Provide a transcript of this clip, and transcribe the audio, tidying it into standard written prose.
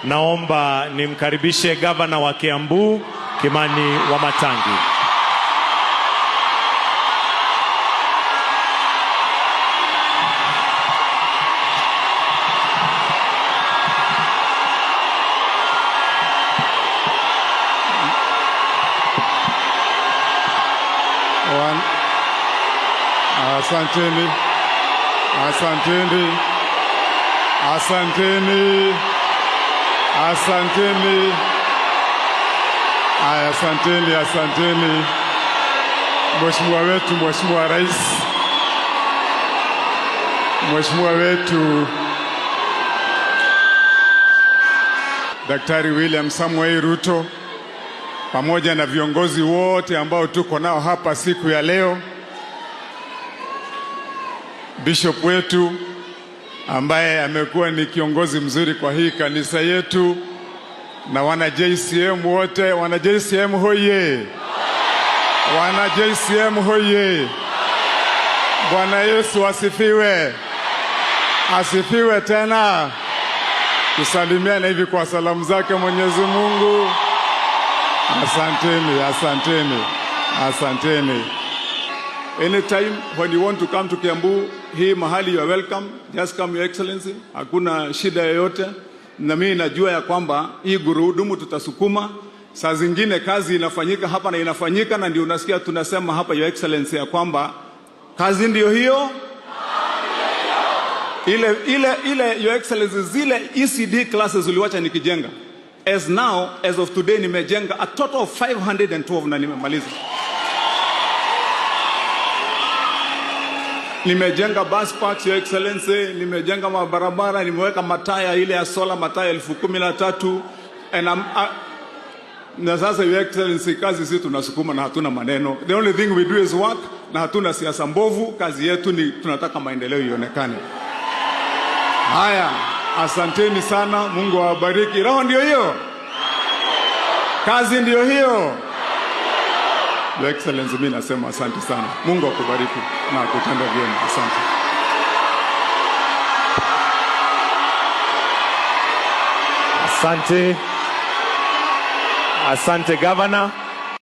Naomba nimkaribishe gavana wa Kiambu, Kimani Wamatangi. Asanteni. Asanteni. Asanteni. Asanteni. Asanteni, asanteni. Mheshimiwa wetu, Mheshimiwa Rais, Mheshimiwa wetu Daktari William Samoei Ruto, pamoja na viongozi wote ambao tuko nao hapa siku ya leo, Bishop wetu ambaye amekuwa ni kiongozi mzuri kwa hii kanisa yetu, na wana JCM wote. Wana JCM hoye! Wana JCM hoye! Bwana Yesu asifiwe! Asifiwe tena. Tusalimiane hivi kwa salamu zake Mwenyezi Mungu. Asanteni, asanteni, asanteni. Anytime when you want to come to Kiambu, hii mahali you are welcome. Just come, Your Excellency. Hakuna shida yoyote. Na mimi najua ya kwamba hii gurudumu tutasukuma. Saa zingine kazi inafanyika hapa na inafanyika, na ndio unasikia tunasema hapa, Your Excellency, ya kwamba kazi ndio hiyo. Ile Your Excellency, zile ECD classes uliwacha nikijenga. As of today nimejenga a total of 512 na nimemaliza. Nimejenga bus parks, Your Excellency, nimejenga mabarabara, nimeweka mataya ile ya sola, mataya 13,000. Na sasa, Your Excellency, kazi sisi tunasukuma na hatuna maneno. The only thing we do is work, na hatuna siasa mbovu. Kazi yetu ni tunataka maendeleo ionekane. Haya, asanteni sana. Mungu awabariki. Roho ndio hiyo. Kazi ndio hiyo. Your Excellency, mimi nasema asante sana. Mungu akubariki na akutende vyema. Asante. Asante. Asante, Governor.